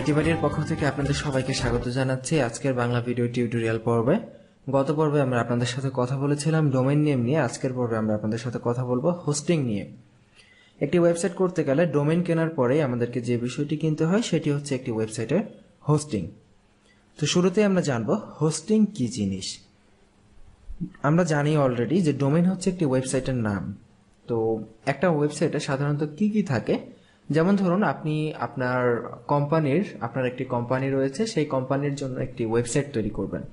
IT বাড়ির পক্ষ থেকে আপনাদের সবাইকে স্বাগত জানাচ্ছি আজকের বাংলা ভিডিও টিউটোরিয়াল পর্বে। গত পর্বে আমরা আপনাদের সাথে কথা বলেছিলাম ডোমেইন নেম নিয়ে। আজকের পর্বে আমরা আপনাদের সাথে কথা বলবো হোস্টিং নিয়ে। একটি ওয়েবসাইট করতে গেলে ডোমেইন কেনার পরেই আমাদেরকে যে বিষয়টি কিনতে হয় সেটি হচ্ছে একটি ওয়েবসাইটের হোস্টিং। তো শুরুতে আমরা জানবো হোস্টিং কি জিনিস। আমরা জানি অলরেডি যে ডোমেইন হচ্ছে একটি ওয়েবসাইটের নাম। তো একটা ওয়েবসাইটে সাধারণত কি কি থাকে, যেমন ধরুন আপনি আপনার একটি কোম্পানি রয়েছে, সেই কোম্পানির জন্য একটি ওয়েবসাইট তৈরি করবেন।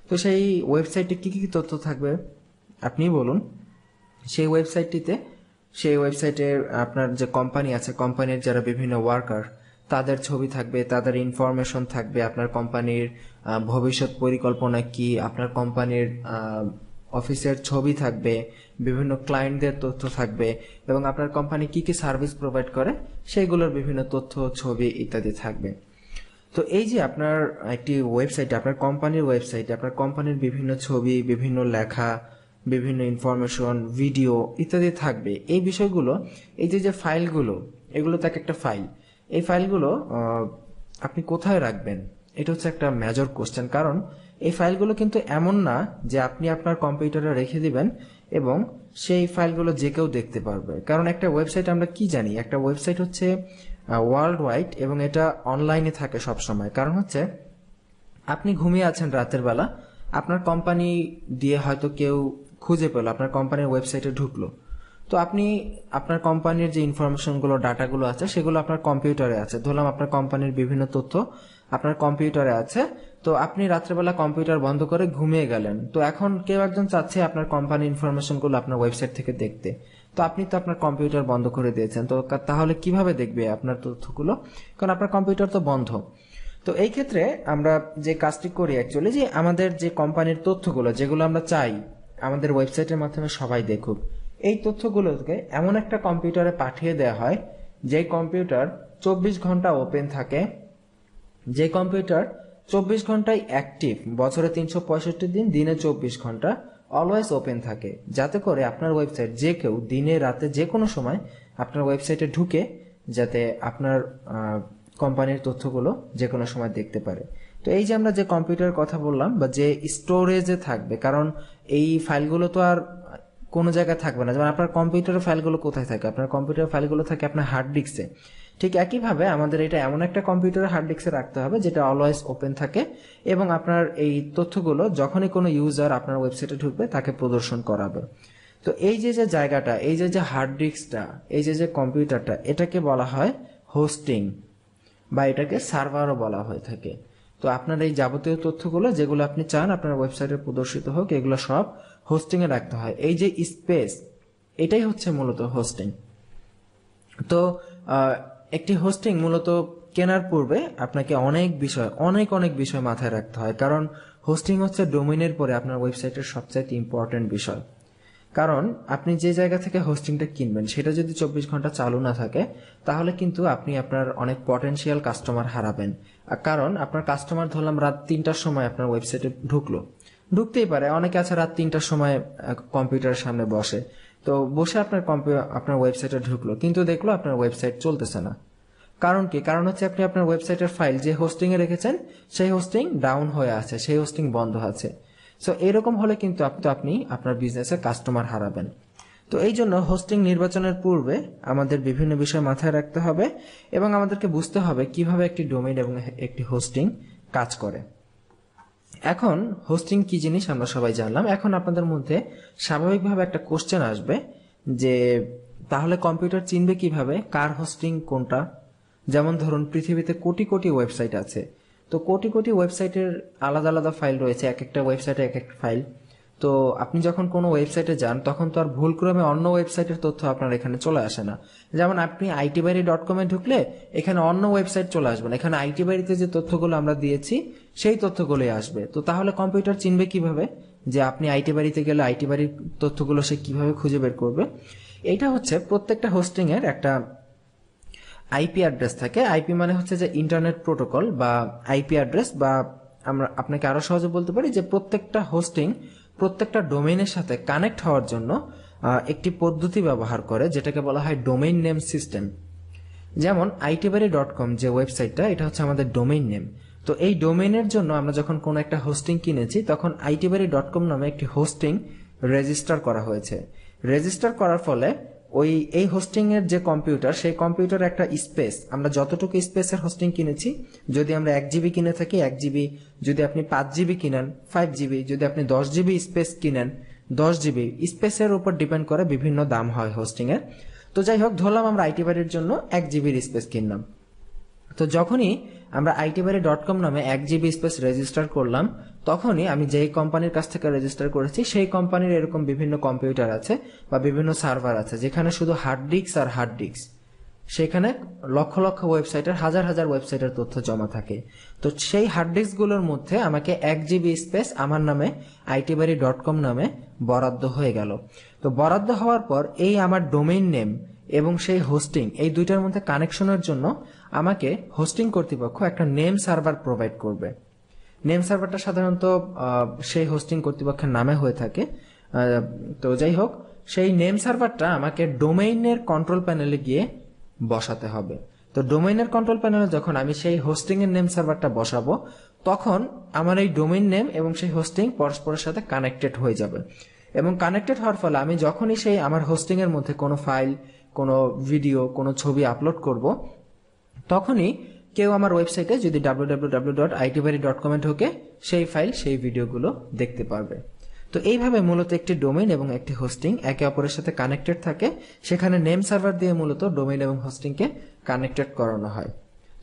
তো সেই ওয়েবসাইটে কি কি তথ্য থাকবে আপনি বলুন। সেই ওয়েবসাইটের আপনার যে কোম্পানি আছে, কোম্পানির যারা বিভিন্ন ওয়ার্কার তাদের ছবি থাকবে, তাদের ইনফরমেশন থাকবে, আপনার কোম্পানির ভবিষ্যৎ পরিকল্পনা কি, আপনার কোম্পানির অফিসের ছবি থাকবে, বিভিন্ন ক্লায়েন্টদের তথ্য থাকবে এবং আপনার কোম্পানি কি কি সার্ভিস প্রোভাইড করে সেইগুলোর বিভিন্ন তথ্য, ছবি ইত্যাদি থাকবে। তো এই যে আপনার একটি ওয়েবসাইট, আপনার কোম্পানির ওয়েবসাইটে আপনার কোম্পানির বিভিন্ন ছবি, বিভিন্ন লেখা, বিভিন্ন ইনফরমেশন, ভিডিও ইত্যাদি থাকবে। এই বিষয়গুলো, এই যে ফাইলগুলো, এগুলো থাকে একটা ফাইল। এই ফাইলগুলো আপনি কোথায় রাখবেন, এটা হচ্ছে একটা মেজর কোশ্চেন। কারণ এই ফাইলগুলো কিন্তু এমন না যে আপনি আপনার কম্পিউটারে রেখে দিবেন এবং সেই ফাইলগুলো যে কেউ দেখতে পারবে। কারণ একটা ওয়েবসাইট আমরা কি জানি, একটা ওয়েবসাইট হচ্ছে ওয়ার্ল্ড ওয়াইড এবং এটা অনলাইনে থাকে সব সময়। কারণ হচ্ছে আপনি ঘুমিয়ে আছেন রাতের বেলা, আপনার কোম্পানি দিয়ে হয়তো কেউ খুঁজে পেল, আপনার কোম্পানির ওয়েবসাইটে ঢুকলো। তো আপনি আপনার কোম্পানির যে ইনফরমেশনগুলো, ডাটাগুলো আছে সেগুলো আপনার কম্পিউটারে আছে। ধরলাম আপনার কোম্পানির বিভিন্ন তথ্য আপনার কম্পিউটারে আছে। তো আপনি রাত্রেবেলা কম্পিউটার বন্ধ করে ঘুমিয়ে গেলেন। তো এখন কেউ একজন চাচ্ছে আপনার কোম্পানির ইনফরমেশনগুলো আপনার ওয়েবসাইট থেকে দেখতে। তো আপনি তো আপনার কম্পিউটার বন্ধ করে দিয়েছেন, তো তাহলে কিভাবে দেখবে আপনার তথ্যগুলো? কারণ আপনার কম্পিউটার তো বন্ধ। তো এই ক্ষেত্রে আমরা যে কাজটি করি অ্যাকচুয়ালি, যে আমাদের যে কোম্পানির তথ্যগুলো যেগুলো আমরা চাই আমাদের ওয়েবসাইটের মাধ্যমে সবাই দেখুক, এই তথ্যগুলোকে এমন একটা কম্পিউটারে পাঠিয়ে দেওয়া হয় যে কম্পিউটার 24 ঘন্টা ওপেন থাকে, যে কম্পিউটার 24 ঘন্টায় অ্যাক্টিভ, বছরে 365 দিন, দিনে 24 ঘন্টা অলওয়েজ ওপেন থাকে, যাতে করে আপনার ওয়েবসাইট যে কেউ দিনে রাতে যে কোনো সময় আপনার ওয়েবসাইটে ঢুকে যাতে আপনার কোম্পানির তথ্যগুলো যে কোনো সময় দেখতে পারে। তো এই যে আমরা যে কম্পিউটারের কথা বললাম বা যে স্টোরেজে থাকবে, কারণ এই ফাইলগুলো তো আর কোনো জায়গায় থাকবে না। যেমন আপনার কম্পিউটারের ফাইলগুলো কোথায় থাকে, আপনার কম্পিউটারের ফাইলগুলো থাকে আপনার হার্ড ডিস্কে। ঠিক একইভাবে আমাদের এটা এমন একটা কম্পিউটারের হার্ড ডিস্কে রাখতে হবে যেটা অলওয়েজ ওপেন থাকে এবং আপনার এই তথ্যগুলো যখনই কোনো ইউজার আপনার ওয়েবসাইটে ঢুকবে তাকে প্রদর্শন করাবে। তো এই যে জায়গাটা, এই যে হার্ড ডিস্কটা, এই যে কম্পিউটারটা, এটাকে বলা হয় হোস্টিং বা এটাকে সার্ভারও বলা হয়ে থাকে। তো আপনার এই যাবতীয় তথ্যগুলো যেগুলো আপনি চান আপনার ওয়েবসাইটে প্রদর্শিত হোক, এগুলো সব হোস্টিং এ রাখতে হয়। এই যে স্পেস, এটাই হচ্ছে মূলত হোস্টিং। তো একটি হোস্টিং মূলত কেনার পূর্বে আপনাকে অনেক বিষয় মাথায় রাখতে হয়। কারণ হোস্টিং হচ্ছে ডোমেইনের পরে আপনার ওয়েবসাইটের সবচেয়ে ইম্পর্টেন্ট বিষয়। কারণ আপনি যে জায়গা থেকে হোস্টিংটা কিনবেন সেটা যদি 24 ঘন্টা চালু না থাকে তাহলে কিন্তু আপনি আপনার অনেক পটেনশিয়াল কাস্টমার হারাবেন। কারণ আপনার কাস্টমার ধরলাম রাত 3টার সময় আপনার ওয়েবসাইটে ঢুকতেই পারে, অনেকে আছে রাত 3টার সময় কম্পিউটারের সামনে বসে, তো বসে আপনার ওয়েবসাইটে ঢুকলো কিন্তু দেখলো আপনার ওয়েবসাইট চলতেছে না। কারণ কি? কারণ হচ্ছে আপনি আপনার ওয়েবসাইটের ফাইল যে হোস্টিং এ রেখেছেন সেই হোস্টিং ডাউন হয়ে আছে, সেই হোস্টিং বন্ধ আছে। সো এরকম হলে কিন্তু আপনি আপনার বিজনেসে কাস্টমার হারাবেন। তো এই জন্য হোস্টিং নির্বাচনের পূর্বে আমাদের বিভিন্ন বিষয় মাথায় রাখতে হবে এবং আমাদেরকে বুঝতে হবে কিভাবে একটি ডোমেইন এবং একটি হোস্টিং কাজ করে। এখন হোস্টিং কি জিনিস আমরা সবাই জানলাম। এখন আপনাদের মধ্যে স্বাভাবিকভাবে একটা কোশ্চেন আসবে যে তাহলে কম্পিউটার চিনবে কিভাবে কার হোস্টিং কোনটা? যেমন ধরুন পৃথিবীতে কোটি কোটি ওয়েবসাইট আছে, তো কোটি কোটি ওয়েবসাইটের আলাদা আলাদা ফাইল রয়েছে, এক একটা ওয়েবসাইটে এক একটা ফাইল। তো আপনি যখন কোনো ওয়েবসাইটে যান তখন তো আর ভুলক্রমে অন্য ওয়েবসাইটের তথ্য আপনার এখানে চলে আসে না। যেমন আপনি itbari.com এ ঢুকলে এখানে অন্য ওয়েবসাইট চলে আসবে না, এখানে itbari-তে যে তথ্যগুলো আমরা দিয়েছি সেই তথ্যগুলোই আসবে। তো তাহলে কম্পিউটার চিনবে কিভাবে যে আপনি itbari-তে গেলে itbari-র তথ্যগুলো সে কিভাবে খুঁজে বের করবে? এইটা হচ্ছে প্রত্যেকটা হোস্টিং এর একটা আইপি অ্যাড্রেস থাকে। আইপি মানে হচ্ছে যে ইন্টারনেট প্রোটোকল বা আইপি অ্যাড্রেস, বা আমরা আপনাকে আরো সহজে বলতে পারি যে প্রত্যেকটা হোস্টিং প্রত্যেকটা ডোমেইনের সাথে কানেক্ট হওয়ার জন্য একটি পদ্ধতি ব্যবহার করে যেটাকে বলা হয় ডোমেইন নেম সিস্টেম। যেমন itbari.com যে ওয়েবসাইটটা, এটা হচ্ছে আমাদের ডোমেইন নেম। তো এই ডোমেইনের জন্য আমরা যখন কোনো একটা হোস্টিং কিনেছি তখন itbari.com নামে একটি হোস্টিং রেজিস্টার করা হয়েছে। রেজিস্টার করার ফলে এই হোস্টিং এর যে কম্পিউটার, সেই কম্পিউটার একটা স্পেস, আমরা যতটুকু স্পেসের হোস্টিং কিনেছি, যদি আমরা 1 জিবি কিনে থাকি 1 জিবি, যদি আপনি 5 জিবি কিনেন 5 জিবি, যদি আপনি 10 জিবি স্পেস কিনেন 10 জিবি, স্পেসের উপর ডিপেন্ড করে বিভিন্ন দাম হয় হোস্টিং এর। তো যাই হোক, ধরলাম আমরা itbari-র জন্য 1 জিবির স্পেস কিনলাম। তো যখনই আমরা itbari.com নামে 1 জিবি স্পেস রেজিস্টার করলাম, তখনই আমি যেই কোম্পানির কাছ থেকে রেজিস্টার করেছি সেই কোম্পানির এরকম বিভিন্ন কম্পিউটার আছে বা বিভিন্ন সার্ভার আছে যেখানে শুধু হার্ড ডিস্ক আর হার্ড ডিস্ক, সেখানে লক্ষ লক্ষ ওয়েবসাইটের, হাজার হাজার ওয়েবসাইটের তথ্য জমা থাকে। তো সেই হার্ড ডিস্কগুলোর মধ্যে আমাকে 1 জিবি স্পেস আমার নামে itbari.com নামে বরাদ্দ হয়ে গেল। তো বরাদ্দ হওয়ার পর এই আমার ডোমেইন নেম এবং সেই হোস্টিং, এই দুইটার মধ্যে কানেকশনের জন্য আমাকে হোস্টিং কর্তৃপক্ষ একটা নেম সার্ভার প্রোভাইড করবে। নেম সার্ভারটা সাধারণত সেই হোস্টিং কর্তৃপক্ষের নামে হয়ে থাকে। তো যাই হোক, সেই নেম সার্ভারটা আমাকে ডোমেইনের কন্ট্রোল প্যানেলে গিয়ে বসাতে হবে। তো ডোমেইনের কন্ট্রোল প্যানেলে যখন আমি সেই হোস্টিং এর নেম সার্ভারটা বসাবো, তখন আমার এই ডোমেইন নেম এবং সেই হোস্টিং পরস্পরের সাথে কানেক্টেড হয়ে যাবে। এবং কানেক্টেড হওয়ার ফলে আমি যখনই সেই আমার হোস্টিং এর মধ্যে কোনো ফাইল, কোনো ভিডিও, কোনো ছবি আপলোড করব, তখনই কেউ আমার ওয়েবসাইটে যদি www.itbari.com এ ঢোকে, সেই ফাইল, সেই ভিডিওগুলো দেখতে পারবে। তো এইভাবে মূলত একটি ডোমেইন এবং একটি হোস্টিং একে অপরের সাথে কানেক্টেড থাকে। সেখানে নেম সার্ভার দিয়ে মূলত ডোমেইন এবং হোস্টিংকে কানেক্টেড করানো হয়।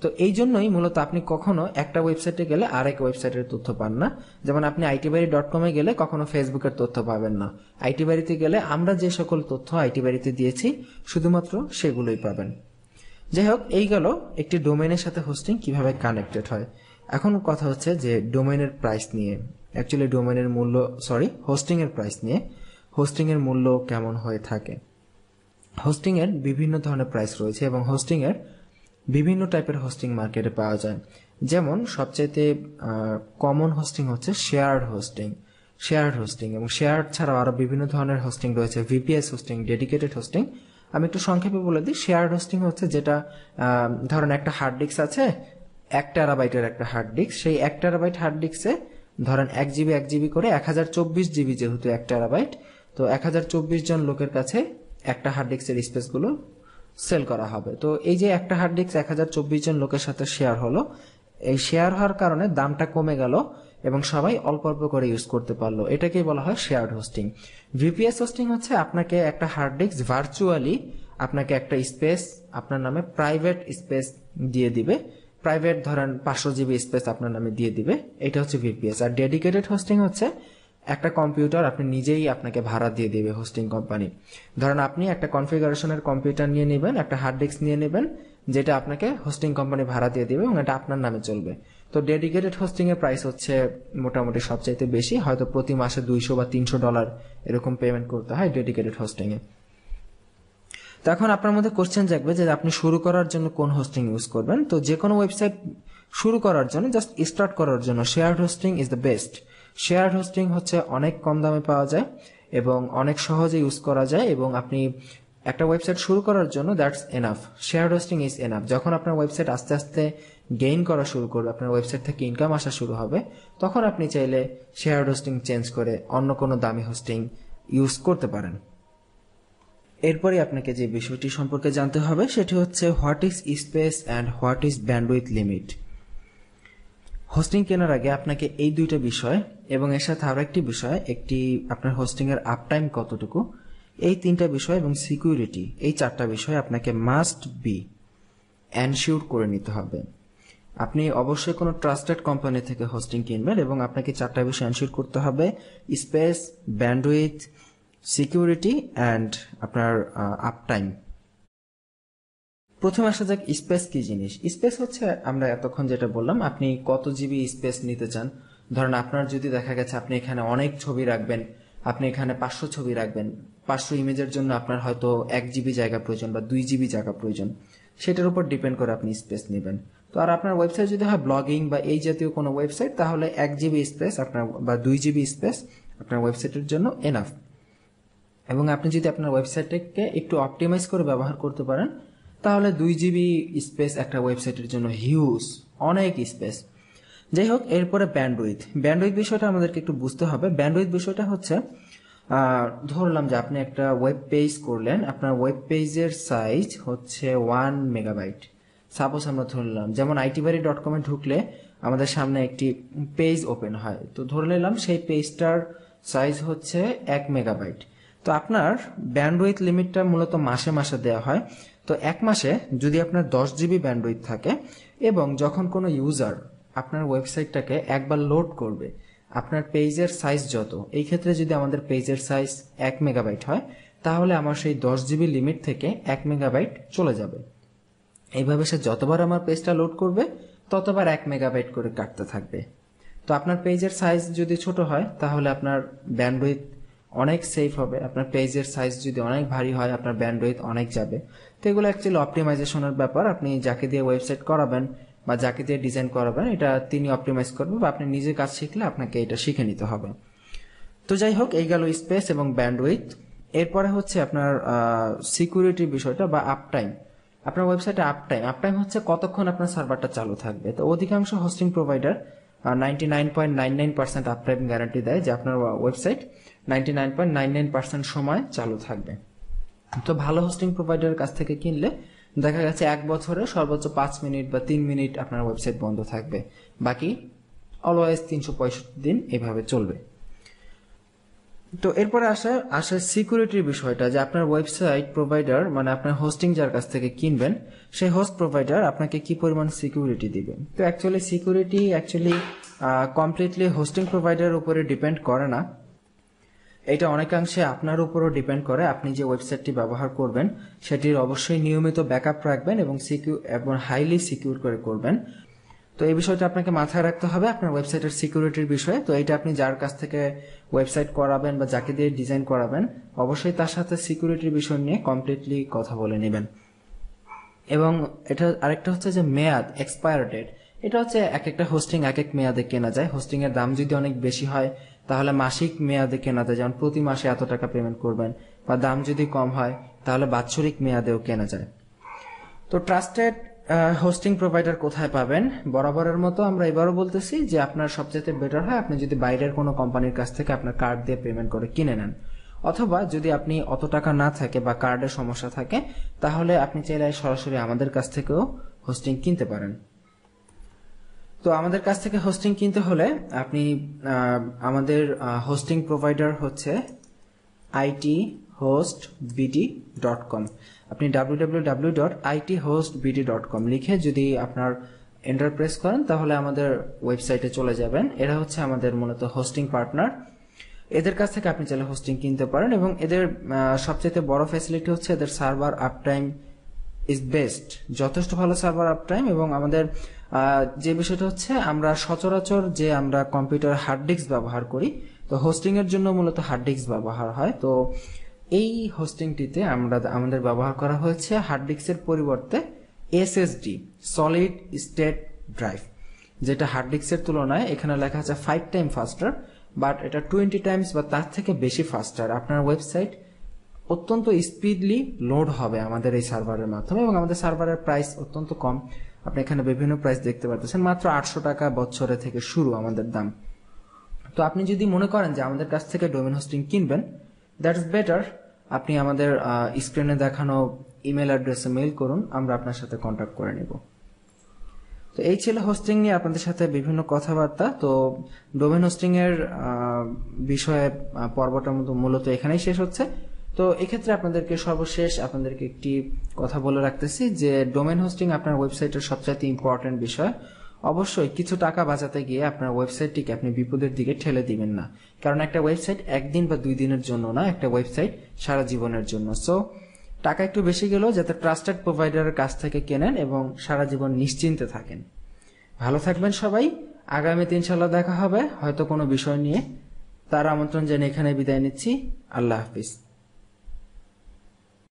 তো এই জন্যই মূলত আপনি কখনো একটা ওয়েবসাইটে গেলে আরেক ওয়েবসাইটের তথ্য পান না। যেমন আপনি itbari.com এ গেলে কখনো ফেসবুকের তথ্য পাবেন না। itbari-তে গেলে আমরা যে সকল তথ্য itbari-তে দিয়েছি শুধুমাত্র সেগুলোই পাবেন। যাই হোক, এই গেল একটি ডোমেইনের সাথে হোস্টিং কিভাবে কানেক্টেড হয়। এখন কথা হচ্ছে যে ডোমেইনের প্রাইস নিয়ে, অ্যাকচুয়ালি ডোমেইনের মূল্য, হোস্টিং এর প্রাইস নিয়ে। হোস্টিং এর মূল্য কেমন হয়ে থাকে? হোস্টিং এর বিভিন্ন ধরনের প্রাইস রয়েছে এবং হোস্টিং এর বিভিন্ন টাইপের হোস্টিং মার্কেটে পাওয়া যায়। যেমন সবচাইতে কমন হোস্টিং হচ্ছে শেয়ার্ড হোস্টিং এবং শেয়ার্ড ছাড়াও আরো বিভিন্ন ধরনের হোস্টিং রয়েছে, ভিপিএস হোস্টিং, ডেডিকেটেড হোস্টিং। আমি একটু সংক্ষেপে বলে দিই। শেয়ার্ড হোস্টিং হচ্ছে যেটা, ধরেন একটা হার্ড ডিস্ক আছে, 1 টেরাবাইটের একটা হার্ড ডিস্ক, সেই 1 টেরাবাইট হার্ড ডিস্কে ধরেন 1 জিবি করে 1024 জিবি, যেহেতু 1 টেরাবাইট, তো 1024 জন লোকের কাছে একটা হার্ড ডিস্কের স্পেস গুলো সেল করা হবে। তো এই যে একটা হার্ড ডিস্ক 1024 জন লোকের সাথে শেয়ার হলো, এই শেয়ার হওয়ার কারণে দামটা কমে গেল এবং সবাই অল্প অল্প করে ইউজ করতে পারলো, এটাকেই বলা হয় শেয়ার্ড হোস্টিং। ভিপিএস হোস্টিং হচ্ছে আপনাকে একটা হার্ড ডিস্ক ভার্চুয়ালি আপনাকে একটা স্পেস আপনার নামে, প্রাইভেট স্পেস দিয়ে দিবে। প্রাইভেট ধরেন 500 জিবি স্পেস আপনার নামে দিয়ে দিবে, এটা হচ্ছে ভিপিএস। আর ডেডিকেটেড হোস্টিং হচ্ছে একটা কম্পিউটার আপনি নিজেই আপনাকে ভাড়া দিয়ে দেবে হোস্টিং কোম্পানি। ধরেন আপনি একটা কনফিগারেশনের কম্পিউটার নিয়ে নেবেন, একটা হার্ড ডিস্ক নিয়ে নেবেন, যেটা আপনাকে হোস্টিং কোম্পানি ভাড়া দিয়ে দিবে এবং এটা আপনার নামে চলবে। তো ডেডিকেটেড হোস্টিং এর প্রাইস হচ্ছে মোটামুটি সবচাইতে বেশি, হয়তো প্রতি মাসে $200 বা $300 এরকম পেমেন্ট করতে হয় ডেডিকেটেড হোস্টিং এ। তো এখন আপনার মধ্যে কোশ্চেন জাগবে যে আপনি শুরু করার জন্য কোন হোস্টিং ইউজ করবেন। তো যে কোনো ওয়েবসাইট শুরু করার জন্য, জাস্ট স্টার্ট করার জন্য shared hosting is the best. Shared hosting হচ্ছে অনেক কম দামে পাওয়া যায় এবং অনেক সহজে ইউজ করা যায়, এবং আপনি একটা ওয়েবসাইট শুরু করার জন্য that's enough. Shared hosting is enough. যখন আপনার ওয়েবসাইট আস্তে আস্তে গেইন করা শুরু করবে, আপনার ওয়েবসাইট থেকে ইনকাম আসা শুরু হবে, তখন আপনি চাইলে শেয়ার্ড হোস্টিং চেঞ্জ করে অন্য কোনো দামি হোস্টিং ইউজ করতে পারেন। এরপরে আপনাকে যে বিষয়টি সম্পর্কে জানতে হবে সেটি হচ্ছে what is space and what is bandwidth limit. Hosting কেনার আগে আপনাকে এই দুইটা বিষয় এবং এর সাথে আরো একটি বিষয়, একটি আপনার হোস্টিং এর আপ টাইম কতটুকু, এই 3টা বিষয় এবং সিকিউরিটি, এই 4টা বিষয় আপনাকে মাস্ট বি এনশিওর করে নিতে হবে। আপনি অবশ্যই কোনো ট্রাস্টেড কোম্পানি থেকে হোস্টিং কিনবেন এবং আপনাকে 4টা বিষয় এনশিওর করতে হবে: স্পেস, ব্যান্ডউইথ, সিকিউরিটি অ্যান্ড আপনার আপ টাইম। প্রথমে আসা যাক স্পেস কি জিনিস। স্পেস হচ্ছে আমরা এতক্ষণ যেটা বললাম, আপনি কত জিবি স্পেস নিতে চান। ধরেন আপনার যদি দেখা গেছে আপনি এখানে অনেক ছবি রাখবেন, আপনি এখানে 500 ছবি রাখবেন, 500 ইমেজের জন্য আপনার হয়তো 1 জিবি জায়গা প্রয়োজন বা 2 জিবি জায়গা প্রয়োজন, সেটার উপর ডিপেন্ড করে আপনি স্পেস নেবেন। তো আর আপনার ওয়েবসাইট যদি হয় ব্লগিং বা এই জাতীয় কোনো ওয়েবসাইট, তাহলে 1 জিবি স্পেস আপনার বা 2 জিবি স্পেস আপনার ওয়েবসাইটের জন্য এনাফ। এবং আপনি যদি আপনার ওয়েবসাইটটাকে একটু অপটিমাইজ করে ব্যবহার করতে পারেন, তাহলে 2 GB স্পেস একটা ওয়েবসাইটের জন্য হিউজ, অনেক স্পেস। যাই হোক, এরপরে ব্যান্ডউইথ বিষয়টা আমাদেরকে একটু বুঝতে হবে। ব্যান্ডউইথ বিষয়টা হচ্ছে ধরলাম যে আপনি একটা ওয়েব পেজ করলেন, আপনার ওয়েব পেজের সাইজ হচ্ছে 1 মেগাবাইট। সাপোজ আমরা ধরলাম, যেমন itbari.com ঢুকলে আমাদের সামনে একটি পেজ ওপেন হয়, তো ধরে নিলাম সেই পেজটার সাইজ হচ্ছে 1 মেগাবাইট। তো আপনার ব্যান্ডউইথ লিমিটটা মূলত মাসে মাসে দেওয়া হয়। তো এক মাসে যদি আপনার 10 GB ব্যান্ডউইথ থাকে এবং যখন কোনো ইউজার আপনার ওয়েবসাইটটাকে একবার লোড করবে, আপনার পেজের সাইজ যত, এই ক্ষেত্রে যদি আমাদের পেজের সাইজ 1 মেগাবাইট হয়, তাহলে আমার সেই 10 GB লিমিট থেকে 1 মেগাবাইট চলে যাবে। এইভাবে সে যতবার আমার পেজটা লোড করবে ততবার 1 মেগাবাইট করে কাটতে থাকবে। তো আপনার পেজের সাইজ যদি ছোট হয় তাহলে আপনার ব্যান্ডউইথ অনেক সেফ হবে। আপনার পেজের সাইজ যদি অনেক ভারী হয়, আপনার ব্যান্ডউইথ অনেক যাবে। তো এগুলো অ্যাকচুয়ালি অপটিমাইজেশনের ব্যাপার। আপনি যাকে দিয়ে ওয়েবসাইট করাবেন বা যাকে দিয়ে ডিজাইন করাবেন, এটা তিনি অপটিমাইজ করবেন, বা আপনি নিজে কাজ শিখলে আপনাকে এটা শিখে নিতে হবে। তো যাই হোক, এই গেল স্পেস এবং ব্যান্ডউইথ। এরপরে হচ্ছে আপনার সিকিউরিটি বিষয়টা বা আপটাইম। আপনার ওয়েবসাইটে আপটাইম হচ্ছে কতক্ষণ আপনার সার্ভারটা চালু থাকবে। তো অধিকাংশ হোস্টিং প্রোভাইডার 99.99% আপটাইম গ্যারান্টি দেয় যে আপনার ওয়েবসাইট 99.99% সময় চালু থাকবে। তো ভালো হোস্টিং প্রোভাইডারের কাছ থেকে কিনলে দেখা গেছে 1 বছরে সর্বোচ্চ 5 মিনিট বা 3 মিনিট আপনার ওয়েবসাইট বন্ধ থাকবে, বাকি অলওয়েজ 365 দিন এভাবে চলবে। তো এরপরে আসে সিকিউরিটির বিষয়টা, যে আপনার ওয়েবসাইট প্রোভাইডার মানে আপনার হোস্টিং যার কাছ থেকে কিনবেন সেই হোস্ট প্রোভাইডার আপনাকে কি পরিমাণ সিকিউরিটি দিবে। তো সিকিউরিটি কমপ্লিটলি হোস্টিং প্রোভাইডারের উপরে ডিপেন্ড করে না, এটা অনেকাংশে আপনার উপরও ডিপেন্ড করে। আপনি যে ওয়েবসাইটটি ব্যবহার করবেন সেটির অবশ্যই নিয়মিত ব্যাকআপ রাখবেন এবং হাইলি সিকিউর করে করবেন। তো এই বিষয়টা আপনাকে মাথায় রাখতে হবে আপনার ওয়েবসাইটের সিকিউরিটির বিষয়ে। তো এটা আপনি যার কাছ থেকে ওয়েবসাইট করাবেন বা যাকে দিয়ে ডিজাইন করাবেন, অবশ্যই তার সাথে সিকিউরিটির বিষয় নিয়ে কমপ্লিটলি কথা বলে নেবেন। এবং এটা আরেকটা হচ্ছে যে মেয়াদ, এক্সপায়ার ডেট। এটা হচ্ছে এক একটা হোস্টিং এক এক মেয়াদে কেনা যায়। হোস্টিং এর দাম যদি অনেক বেশি হয় তাহলে মাসিক মেয়াদে কেনা যায়, যেমন প্রতি মাসে এত টাকা পেমেন্ট করবেন, বা দাম যদি কম হয় তাহলে বাৎসরিক মেয়াদেও কেনা যায়। তো ট্রাস্টেড হোস্টিং প্রোভাইডার কোথায় পাবেন? বরাবরের মতো আমরা এবারও বলতেছি যে আপনার সবচেয়ে বেটার হয় আপনি যদি বাইরের কোনো কোম্পানির কাছ থেকে আপনার কার্ড দিয়ে পেমেন্ট করে কিনে নেন, অথবা যদি আপনি অত টাকা না থাকে বা কার্ডের সমস্যা থাকে তাহলে আপনি চাইলে সরাসরি আমাদের কাছ থেকেও হোস্টিং কিনতে পারেন। তো আমাদের কাছ থেকে হোস্টিং কিনতে হলে আপনি আমাদের হোস্টিং প্রোভাইডার হচ্ছে ithostbd.com। আপনি www.ithostbd.com লিখে যদি আপনার এন্টার প্রেস করেন তাহলে আমাদের ওয়েবসাইটে চলে যাবেন। এরা হচ্ছে আমাদের মূলত হোস্টিং পার্টনার। এদের কাছ থেকে আপনি চাইলে হোস্টিং কিনতে পারেন, এবং এদের সবচেয়ে বড় ফ্যাসিলিটি হচ্ছে এদের সার্ভার আপটাইম ইজ বেস্ট, যথেষ্ট ভালো সার্ভার আপটাইম। এবং আমাদের যে বিষয়টা হচ্ছে আমরা সচরাচর যে আমরা কম্পিউটার হার্ড ডিস্ক ব্যবহার করি, তো হোস্টিং এর জন্য মূলত হার্ড ডিস্ক ব্যবহার হয়। তো এই হোস্টিংটিতে আমাদের ব্যবহার করা হয়েছে হার্ড ডিস্কের পরিবর্তে এসএসডি, সলিড স্টেট ড্রাইভ, যেটা হার্ড ডিস্কের তুলনায় এখানে লেখা আছে 5 টাইম ফাস্টার, বাট এটা 20 টাইমস বা তার থেকে বেশি ফাস্টার। আপনার ওয়েবসাইট অত্যন্ত স্পিডলি লোড হবে আমাদের এই সার্ভারের মাধ্যমে, এবং আমাদের সার্ভারের প্রাইস অত্যন্ত কম। আপনি এখানে বিভিন্ন প্রাইস দেখতে পাচ্ছেন, মাত্র 800 টাকা বছরে থেকে শুরু আমাদের দাম। তো আপনি যদি মনে করেন যে আমাদের কাছ থেকে ডোমেন হোস্টিং কিনবেন, দ্যাটস বেটার, আপনি আমাদের স্ক্রিনে দেখানো ইমেল অ্যাড্রেসে মেইল করুন, আমরা আপনার সাথে কন্ট্যাক্ট করে নেব। তো এই ছিল হোস্টিং নিয়ে আপনাদের সাথে বিভিন্ন কথাবার্তা। তো ডোমেন হোস্টিং এর বিষয়ে পর্বটা মূলত এখানেই শেষ হচ্ছে। তো এক্ষেত্রে আপনাদেরকে সর্বশেষ আপনাদেরকে একটি কথা বলে রাখতেছি যে ডোমেন হোস্টিং আপনার ওয়েবসাইটের সবচেয়ে ইম্পর্টেন্ট বিষয়। অবশ্যই কিছু টাকা বাঁচাতে গিয়ে আপনার ওয়েবসাইটটিকে আপনি বিপদের দিকে ঠেলে দিবেন না, কারণ একটা ওয়েবসাইট একদিন বা 2 দিনের জন্য না, একটা ওয়েবসাইট সারা জীবনের জন্য। সো টাকা একটু বেশি গেলেও যাতে ট্রাস্টেড প্রোভাইডারের কাছ থেকে কেনেন এবং সারা জীবন নিশ্চিন্তে থাকেন। ভালো থাকবেন সবাই। আগামীতে ইনশাআল্লাহ দেখা হবে হয়তো কোনো বিষয় নিয়ে। তার আমন্ত্রণ জানিয়ে এখানে বিদায় নিচ্ছি। আল্লাহ হাফিজ।